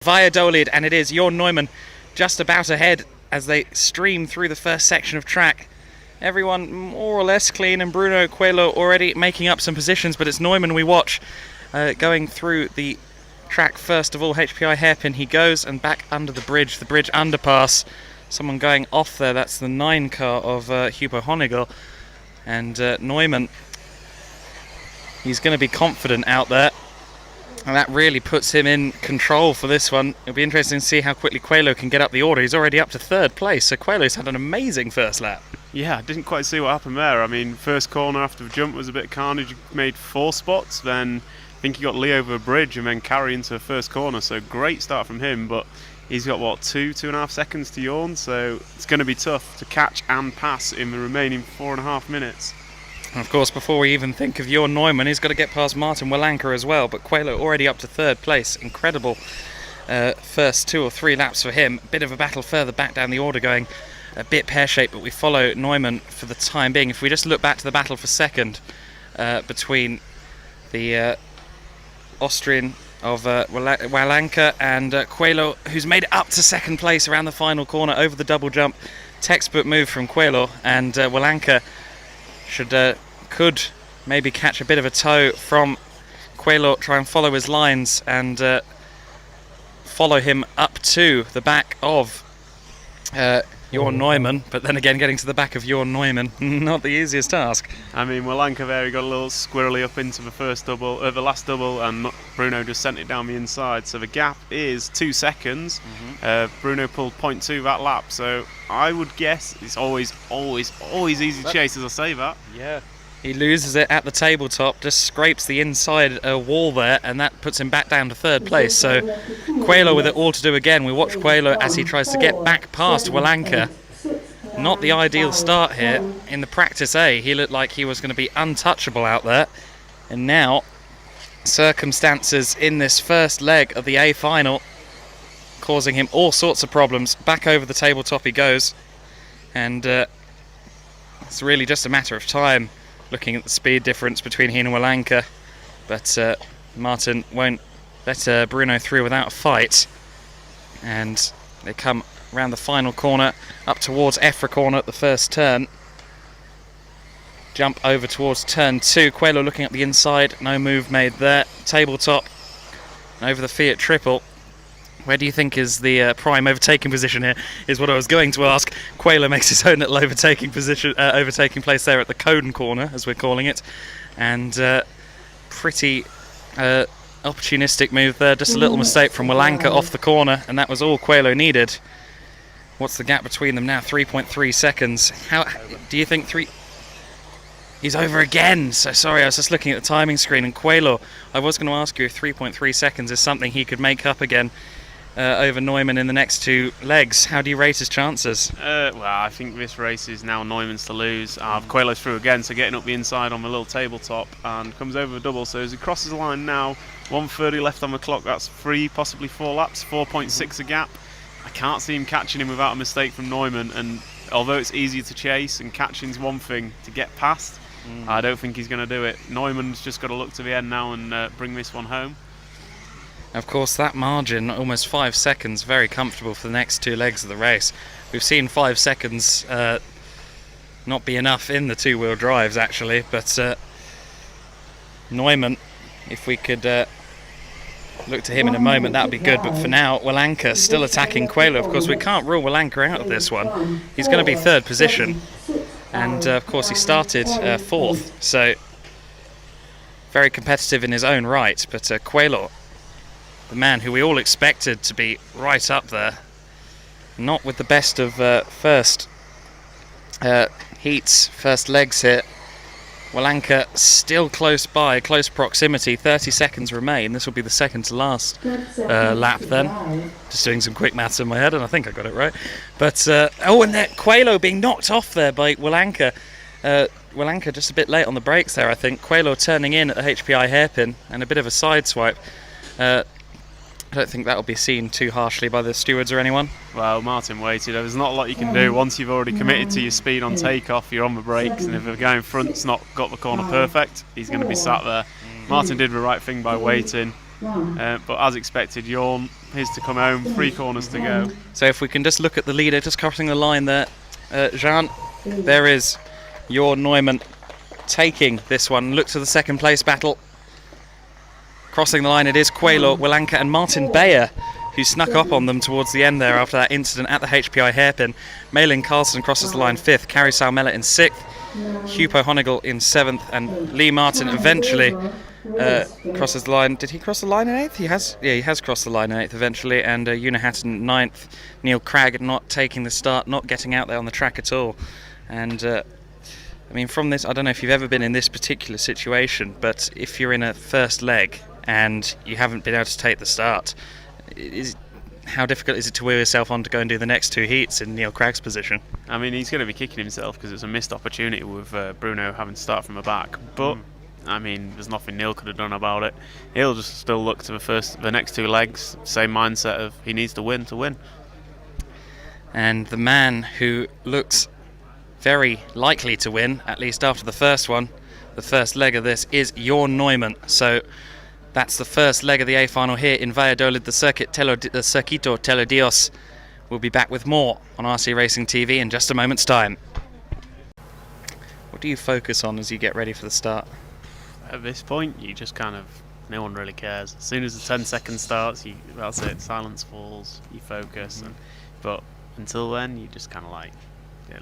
Valladolid, and it is Jorn Neumann just about ahead as they stream through the first section of track. Everyone more or less clean, and Bruno Coelho already making up some positions, but it's Neumann we watch going through the track first of all. HPI hairpin he goes, and back under the bridge underpass. Someone going off there, that's the 9 car of Hugo Honigel, and Neumann, he's going to be confident out there, and that really puts him in control for this one. It'll be interesting to see how quickly Coelho can get up the order. He's already up to 3rd place, so Coelho's had an amazing first lap. Yeah, I didn't quite see what happened there. I mean, first corner after the jump was a bit carnage. Made 4 spots, then I think he got Lee over a bridge and then Carey into the first corner, so great start from him, but he's got, what, 2.5 seconds to Jorn, so it's going to be tough to catch and pass in the remaining 4.5 minutes. And of course, before we even think of Jorn Neumann, he's got to get past Martin Wallanka as well, but Coelho already up to 3rd place. Incredible first 2 or 3 laps for him. Bit of a battle further back down the order, going a bit pear-shaped, but we follow Neumann for the time being. If we just look back to the battle for second between the Austrian of Wallanka and Coelho, who's made it up to 2nd place around the final corner over the double jump. Textbook move from Coelho, and Wallanka could maybe catch a bit of a toe from Coelho, try and follow his lines and follow him up to the back of Jorn Neumann, but then again getting to the back of Jorn Neumann, not the easiest task. I mean, Wallanka there, he got a little squirrely up into the last double, and Bruno just sent it down the inside, so the gap is 2 seconds. Bruno pulled 0.2 that lap, so I would guess it's always easy to chase, as I say that. Yeah. He loses it at the tabletop, just scrapes the inside wall there, and that puts him back down to 3rd place. So Coelho with it all to do again. We watch Coelho as he tries to get back past Wallanka. Not the ideal start here. In the practice A, he looked like he was going to be untouchable out there. And now, circumstances in this first leg of the A final causing him all sorts of problems. Back over the tabletop he goes. And it's really just a matter of time, looking at the speed difference between he and Wallanka, but Martin won't let Bruno through without a fight, and they come around the final corner up towards Effra corner at the first turn. Jump over towards turn 2. Coelho looking at the inside, no move made there. Tabletop over the Fiat triple. Where do you think is the prime overtaking position here, is what I was going to ask. Coelho makes his own little overtaking place there at the Coden corner, as we're calling it. And pretty opportunistic move there. Just a little mistake from Wallanka off the corner, and that was all Coelho needed. What's the gap between them now? 3.3 seconds. How do you think He's over again. So sorry, I was just looking at the timing screen, and Coelho, I was going to ask you if 3.3 seconds is something he could make up again over Neumann in the next 2 legs. How do you rate his chances? Well, I think this race is now Neumann's to lose. Coelho's through again, so getting up the inside on the little tabletop, and comes over the double. So as he crosses the line now, 1:30 left on the clock. That's 3, possibly 4 laps, 4.6 a gap. I can't see him catching him without a mistake from Neumann, and although it's easier to chase and catching's one thing, to get past, I don't think he's going to do it. Neumann's just got to look to the end now and bring this one home. Of course, that margin, almost 5 seconds, very comfortable for the next 2 legs of the race. We've seen 5 seconds not be enough in the 2-wheel drives, actually, but Neumann, if we could look to him in a moment, that would be good. But for now, Wallanka still attacking Coelho. Of course, we can't rule Wallanka out of this one. He's going to be 3rd position, and of course he started 4th, so very competitive in his own right. But Coelho, the man who we all expected to be right up there, not with the best of first heats, first legs here. Wallanka still close by, close proximity, 30 seconds remain. This will be the second to last lap then. Just doing some quick maths in my head, and I think I got it right. But, and there, Coelho being knocked off there by Wallanka. Wallanka just a bit late on the brakes there, I think. Coelho turning in at the HPI hairpin, and a bit of a side swipe. I don't think that will be seen too harshly by the stewards or anyone. Well, Martin waited. There's not a lot you can do. Once you've already committed to your speed on takeoff, you're on the brakes, and if the guy in front's not got the corner perfect, he's going to be sat there. Martin did the right thing by waiting. But as expected, Jorn is to come home, 3 corners to go. So if we can just look at the leader just crossing the line there, Jean, there is Jorn Neumann taking this one. Look to the second place battle. Crossing the line it is Quaylor, Wilanka and Martin Beyer, who snuck up on them towards the end there after that incident at the HPI hairpin. Malin Carlson crosses the line 5th, Kari Salmela in 6th, Hupo Honigel in 7th, and Lee Martin eventually crosses the line. Did he cross the line in 8th? He has crossed the line in 8th eventually, and Una Hatton 9th. Neil Cragg not taking the start, not getting out there on the track at all. And I mean, from this, I don't know if you've ever been in this particular situation, but if you're in a first leg and you haven't been able to take the start, how difficult is it to wheel yourself on to go and do the next 2 heats in Neil Cragg's position? I mean, he's going to be kicking himself because it's a missed opportunity with Bruno having to start from the back. But I mean, there's nothing Neil could have done about it. He'll just still look to the next 2 legs, same mindset of he needs to win to win. And the man who looks very likely to win, at least after the first one, the first leg of this, is Jorn Neumann. So that's the first leg of the A final here in Valladolid. The Circuito Teledios. We'll be back with more on RC Racing TV in just a moment's time. What do you focus on as you get ready for the start? At this point, you just kind of, no one really cares. As soon as the 10 seconds starts, that's it, silence falls, you focus. But until then, you just kind of like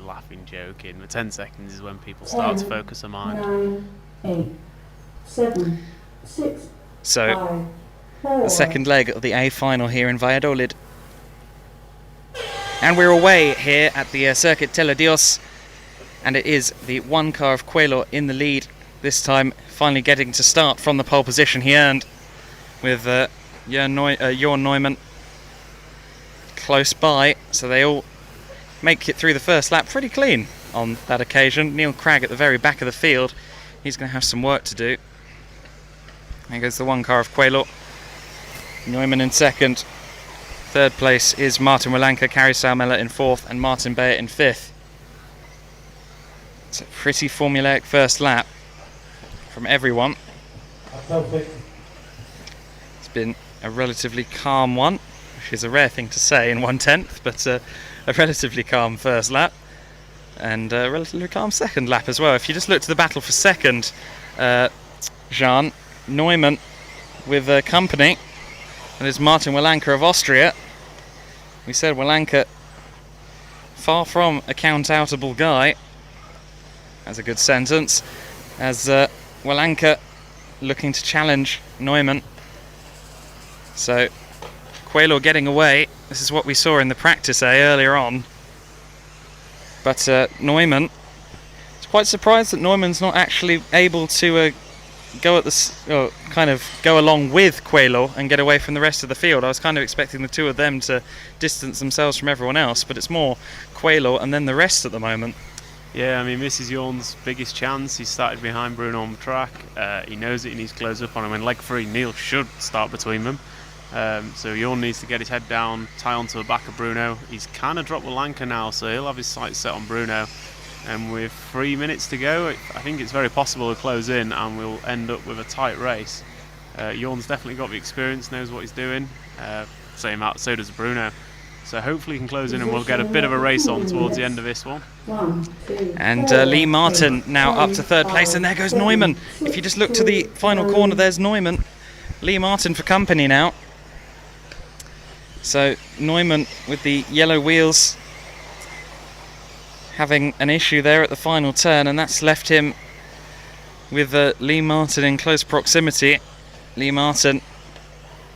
laughing, joking. The 10 seconds is when people start to focus their mind. 9, 8, 7, 6, So, 5, 4, the second leg of the A final here in Valladolid. And we're away here at the Circuit Teledios, and it is the one car of Quaylor in the lead. This time, finally getting to start from the pole position he earned, with Jorn Neumann close by. So they all make it through the first lap pretty clean on that occasion. Neil Cragg at the very back of the field. He's going to have some work to do. There goes the one car of Quaylor. Neumann in 2nd. 3rd place is Martin Wilanka, Kari Salmela in 4th, and Martin Beyer in 5th. It's a pretty formulaic first lap from everyone. It's been a relatively calm one, which is a rare thing to say in 1/10, but a relatively calm first lap, and a relatively calm second lap as well. If you just look to the battle for second, Jean, Neumann with company, and there's Martin Wilanka of Austria. We said Wilanka, far from a count-outable guy. That's a good sentence. As Wilanka looking to challenge Neumann. So Quaylor getting away. This is what we saw in the practice A earlier on. But Neumann, it's quite surprised that Neumann's not actually able to go along with Quaylor and get away from the rest of the field. I was kind of expecting the two of them to distance themselves from everyone else, but it's more Quaylor and then the rest at the moment. Yeah, I mean, this is Jorn's biggest chance. He started behind Bruno on the track. He knows it, he needs to close up on him. In leg 3, Neil should start between them. So Jorn needs to get his head down, tie onto the back of Bruno. He's kind of dropped Wilanka now, so he'll have his sights set on Bruno. And with 3 minutes to go, I think it's very possible to close in and we'll end up with a tight race. Jorn's definitely got the experience, knows what he's doing. So does Bruno. So hopefully he can close in and we'll get a bit of a race on towards the end of this one. And Lee Martin now up to 3rd place, and there goes Neumann. If you just look to the final corner, there's Neumann. Lee Martin for company now. So Neumann with the yellow wheels having an issue there at the final turn, and that's left him with Lee Martin in close proximity. Lee Martin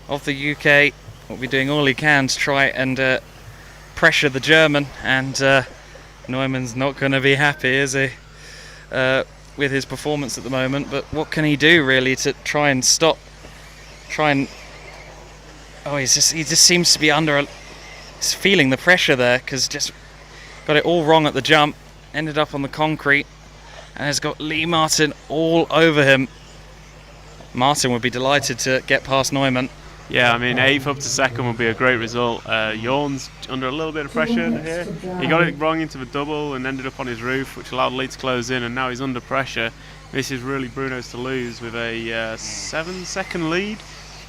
of the UK will be doing all he can to try and pressure the German, and Neumann's not going to be happy, is he, with his performance at the moment. But what can he do really to try and stop? He just seems to be he's feeling the pressure there, because just got it all wrong at the jump, ended up on the concrete, and has got Lee Martin all over him. Martin would be delighted to get past Neumann. Yeah, I mean, 8th up to 2nd would be a great result. Jorn's under a little bit of pressure here. He got it wrong into the double and ended up on his roof, which allowed Lee to close in, and now he's under pressure. This is really Bruno's to lose with a 7-second lead.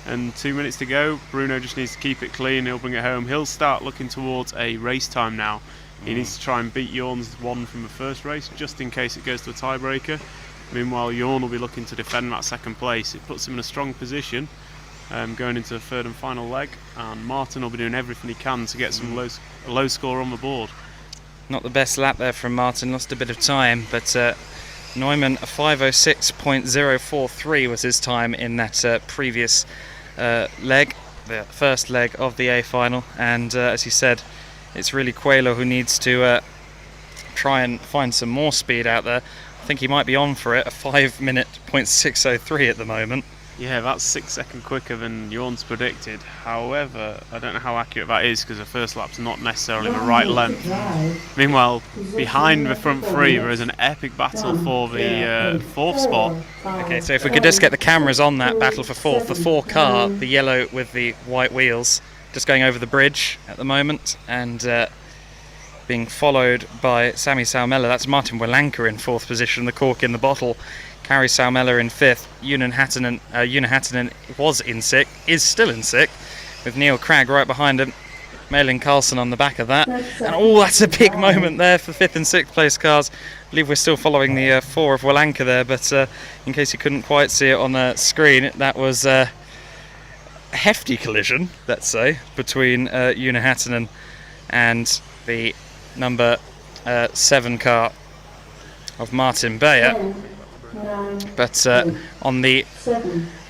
and 2 minutes to go. Bruno just needs to keep it clean. He'll bring it home. He'll start looking towards a race time now. He needs to try and beat Jorn's one from the first race, just in case it goes to a tiebreaker. Meanwhile, Jorn will be looking to defend that second place. It puts him in a strong position going into the third and final leg, and Martin will be doing everything he can to get some low score on the board. Not the best lap there from Martin, lost a bit of time, but Neumann, a 5:06.043 was his time in that previous leg, the first leg of the A final, and as you said, it's really Coelho who needs to try and find some more speed out there. I think he might be on for it, a 5:06.03 at the moment. Yeah, that's 6 seconds quicker than Jorn's predicted. However, I don't know how accurate that is because the first lap's not necessarily the right length. Meanwhile, behind the front three, there is an epic battle for the fourth spot. Okay, so if we could just get the cameras on that battle for fourth, the 4 car, the yellow with the white wheels, just going over the bridge at the moment, and being followed by Sami Salmela. That's Martin Wielanka in 4th position, the cork in the bottle. Kari Salmela in 5th. Joona Häkkinen was in 6th, is still in 6th, with Neil Cragg right behind him. Malin Karlsson on the back of that. And that's a big moment there for 5th and 6th place cars. I believe we're still following the 4 of Wielanka there, but in case you couldn't quite see it on the screen, that was a hefty collision, let's say, between Joona Häkkinen and the number 7 car of Martin Beyer. But on the,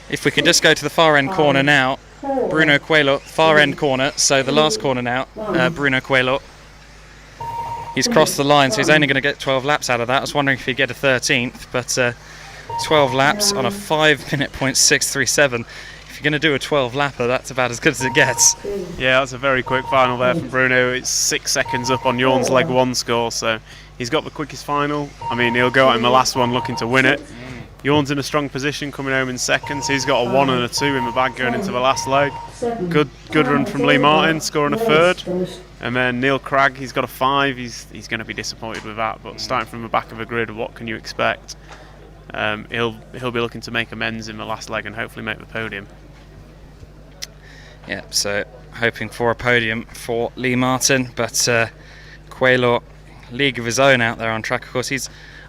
if we could just go to the far end corner now, Bruno Coelho, far end corner, so the last corner now, Bruno Coelho. He's crossed the line, so he's only going to get 12 laps out of that. I was wondering if he'd get a 13th, but 12 laps on a 5:06.37. If you're going to do a 12 lapper, that's about as good as it gets. Yeah, that's a very quick final there from Bruno. It's 6 seconds up on Jorn's leg 1 score, so he's got the quickest final. I mean, he'll go out in the last one looking to win it. Jorn's in a strong position coming home in 2nd, so he's got a 1 and a 2 in the bag going into the last leg. Good run from Lee Martin, scoring a 3rd. And then Neil Cragg, he's got a 5. He's going to be disappointed with that, but starting from the back of the grid, what can you expect? He'll be looking to make amends in the last leg and hopefully make the podium. Yeah, so hoping for a podium for Lee Martin, but Coelho, league of his own out there on track. Of course,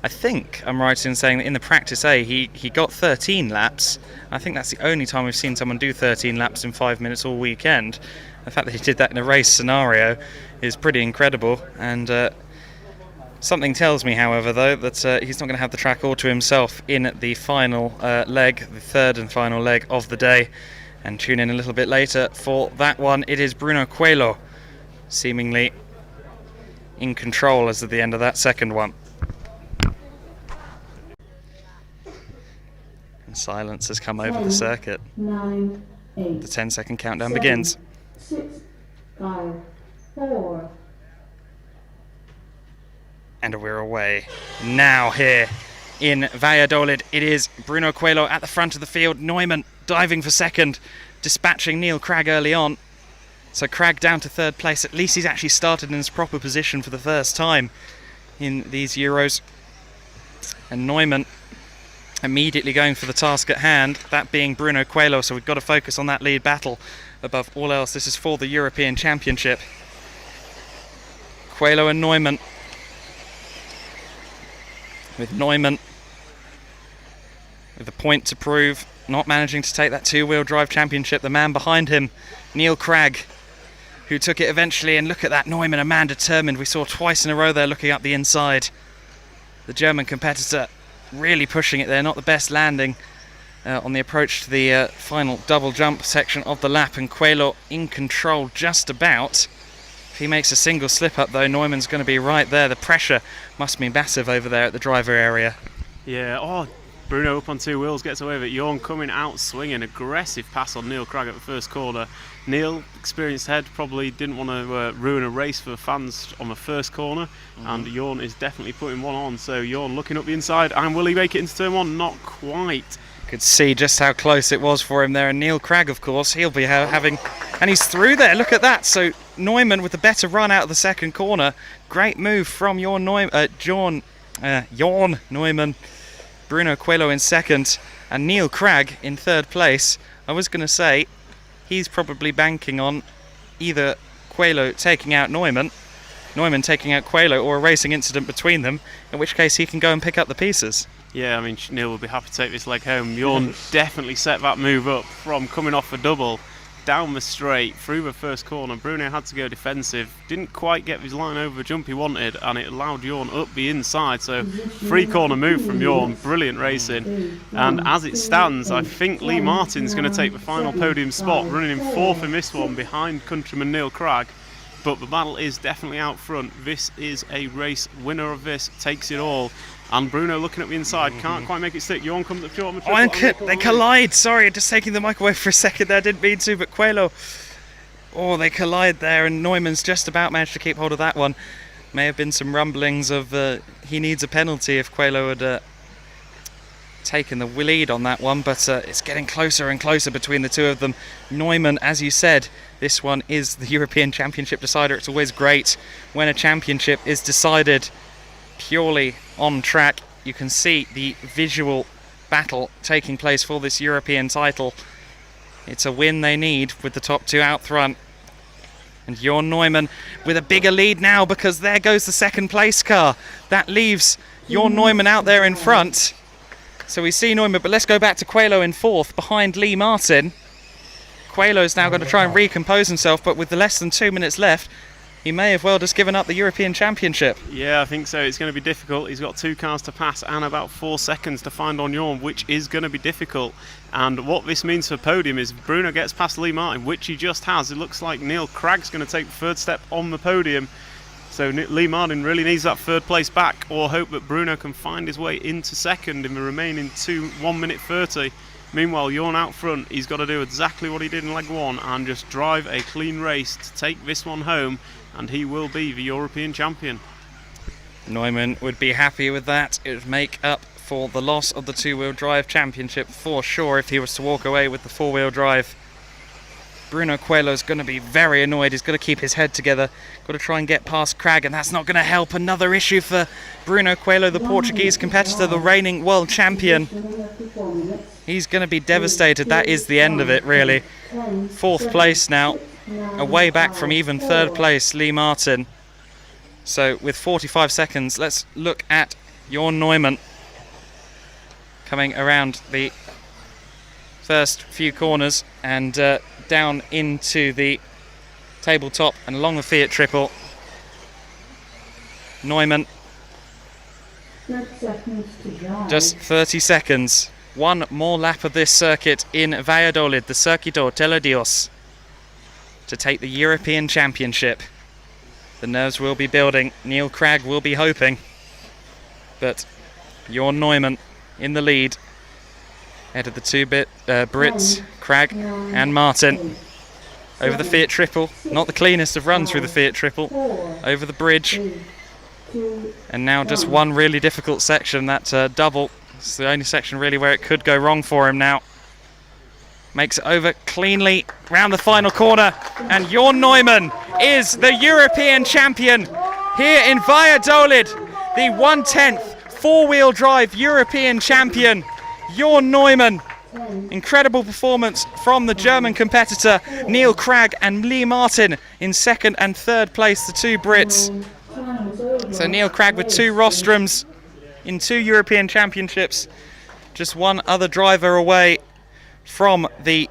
I think I'm right in saying that in the practice A, he got 13 laps. I think that's the only time we've seen someone do 13 laps in 5 minutes all weekend. The fact that he did that in a race scenario is pretty incredible, and something tells me, however, though, that he's not going to have the track all to himself in the final leg, the 3rd and final leg of the day. And tune in a little bit later for that one. It is Bruno Coelho seemingly in control as at the end of that second one. And silence has come over the circuit. 9, 8, The 10-second countdown begins. 6, 5, 4. And we're away. Now here in Valladolid, it is Bruno Coelho at the front of the field. Neumann diving for 2nd, dispatching Neil Cragg early on. So Cragg down to 3rd place. At least he's actually started in his proper position for the first time in these Euros. And Neumann immediately going for the task at hand, that being Bruno Coelho. So we've got to focus on that lead battle above all else. This is for the European Championship. Coelho and Neumann. With Neumann with a point to prove, not managing to take that 2-wheel drive championship. The man behind him, Neil Cragg, who took it eventually. And look at that, Neumann, a man determined. We saw twice in a row there looking up the inside. The German competitor really pushing it there, not the best landing on the approach to the final double jump section of the lap. And Coelho in control just about. If he makes a single slip up though, Neumann's going to be right there. The pressure must be massive over there at the driver area. Yeah, Bruno up on 2 wheels, gets away with it. Jorn coming out swinging, aggressive pass on Neil Cragg at the first corner. Neil, experienced head, probably didn't want to ruin a race for the fans on the first corner, and Jorn is definitely putting one on. So Jorn looking up the inside, and will he make it into turn 1? Not quite. Could see just how close it was for him there. And Neil Cragg, of course, he'll be having, and he's through there. Look at that. So Neumann with the better run out of the second corner. Great move from Jorn Neumann. Bruno Coelho in 2nd, and Neil Cragg in 3rd place. I was going to say, he's probably banking on either Coelho taking out Neumann taking out Coelho, or a racing incident between them, in which case he can go and pick up the pieces. Yeah, I mean, Neil will be happy to take this leg home. Jorn definitely set that move up from coming off a double, down the straight, through the first corner. Bruno had to go defensive, didn't quite get his line over the jump he wanted, and it allowed Jorn up the inside. So, free corner move from Jorn, brilliant racing. And as it stands, I think Lee Martin's going to take the final podium spot, running in fourth in this one, behind countryman Neil Cragg. But the battle is definitely out front. This is a race. Winner of this takes it all. And Bruno looking at the inside, can't quite make it stick. Jorn comes up short on the triple. They collide. Sorry, just taking the mic away for a second there. Didn't mean to, but Coelho. Oh, they collide there, and Neumann's just about managed to keep hold of that one. May have been some rumblings of he needs a penalty if Coelho had taken the lead on that one, but it's getting closer and closer between the two of them. Neumann, as you said, this one is the European Championship decider. It's always great when a championship is decided purely on track. You can see the visual battle taking place for this European title. It's a win they need with the top two out front. And Jorn Neumann with a bigger lead now, because there goes the second place car. That leaves Jorn Neumann out there in front. So we see Neumann, but let's go back to Coelho in fourth behind Lee Martin. Coelho's now going to try and recompose himself, but with less than 2 minutes left, he may have well just given up the European Championship. Yeah, I think so. It's going to be difficult. He's got 2 cars to pass and about 4 seconds to find on Jorn, which is going to be difficult. And what this means for podium is Bruno gets past Lee Martin, which he just has. It looks like Neil Cragg's going to take the third step on the podium. So Lee Martin really needs that third place back, or hope that Bruno can find his way into second in the remaining 1 minute 30. Meanwhile, Jorn out front, he's got to do exactly what he did in leg 1 and just drive a clean race to take this one home, and he will be the European champion. Neumann would be happy with that. It would make up for the loss of the two-wheel drive championship for sure if he was to walk away with the four-wheel drive. Bruno Coelho's going to be very annoyed. He's got to keep his head together. Got to try and get past Cragg, and that's not going to help. Another issue for Bruno Coelho, the Portuguese competitor, the reigning world champion. He's going to be devastated. That is the end of it, really. Fourth place now, away back from even third place, Lee Martin. So with 45 seconds, let's look at Jorn Neumann coming around the first few corners and down into the tabletop and along the Fiat Triple. Neumann, just 30 seconds. One more lap of this circuit in Valladolid, the Circuito Tele Dios, to take the European Championship. The nerves will be building. Neil Cragg will be hoping. But Jorn Neumann in the lead. Ahead of the two Brits, Cragg and Martin. Over the Fiat Triple. Not the cleanest of runs through the Fiat Triple. Over the bridge. And now just one really difficult section, that double. It's the only section really where it could go wrong for him now. Makes it over cleanly round the final corner, and Jorn Neumann is the European champion here in Valladolid. The 1/10 four-wheel drive European champion, Jorn Neumann. Incredible performance from the German competitor Neil Cragg, and Lee Martin in second and third place, the two Brits. So Neil Cragg with 2 rostrums in 2 European championships, just one other driver away from the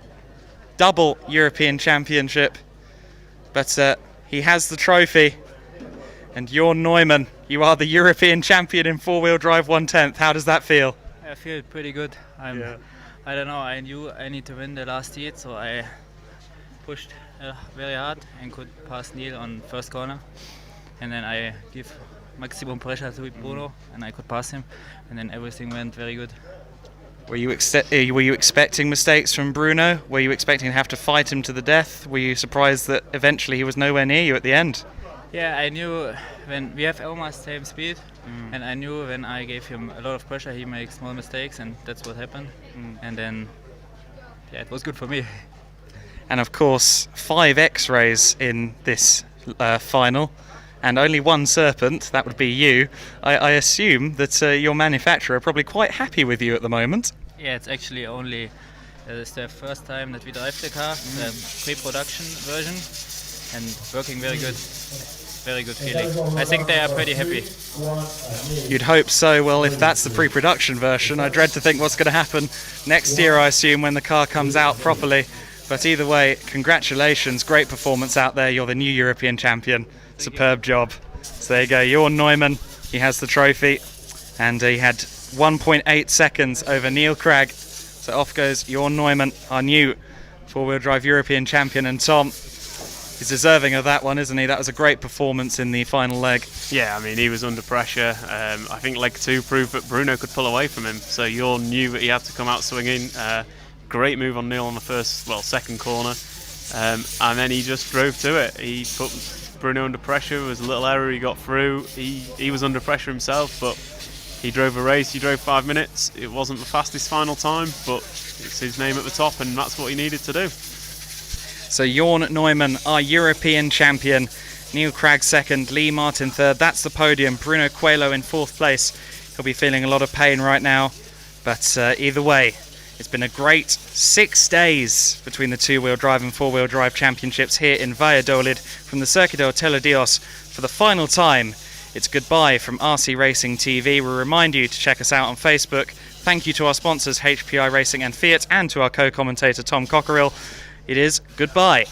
double European Championship, but he has the trophy. And Jorn Neumann, you are the European champion in four-wheel drive 1/10. How does that feel? I feel pretty good. I don't know, I knew I need to win the last heat, so I pushed very hard and could pass Neil on first corner, and then I give maximum pressure to Bruno and I could pass him, and then everything went very good. Were you expecting mistakes from Bruno? Were you expecting to have to fight him to the death? Were you surprised that eventually he was nowhere near you at the end? Yeah, I knew when we have almost same speed, and I knew when I gave him a lot of pressure he makes small mistakes, and that's what happened. And then, yeah, it was good for me. And of course, 5 X-rays in this final, and only 1 Serpent. That would be you. I assume that your manufacturer are probably quite happy with you at the moment. Yeah, it's actually only It is the first time that we drive the car, the pre-production version, and working very good. Very good feeling. I think they are pretty happy. You'd hope so. Well, if that's the pre-production version, I dread to think what's going to happen next year, I assume, when the car comes out properly. But either way, congratulations. Great performance out there. You're the new European champion. Superb job. So there you go. Jorn Neumann, he has the trophy. And he had 1.8 seconds over Neil Cragg. So off goes Jorn Neumann, our new four-wheel drive European champion. And Tom, he's deserving of that one, isn't he? That was a great performance in the final leg. Yeah, I mean, he was under pressure. I think leg 2 proved that Bruno could pull away from him. So Jorn knew that he had to come out swinging. Great move on Neil on the second corner. And then he just drove to it. He put Bruno under pressure. It was a little error, he got through. He was under pressure himself, but he drove a race. He drove 5 minutes. It wasn't the fastest final time, but it's his name at the top, and that's what he needed to do. So Jorn Neumann, our European champion. Neil Cragg second, Lee Martin third. That's the podium. Bruno Coelho in fourth place. He'll be feeling a lot of pain right now. But either way, it's been a great 6 days between the two-wheel drive and four-wheel drive championships here in Valladolid from the Circuito Teledios. For the final time, it's goodbye from RC Racing TV. We remind you to check us out on Facebook. Thank you to our sponsors HPI Racing and Fiat, and to our co-commentator Tom Cockerill. It is goodbye.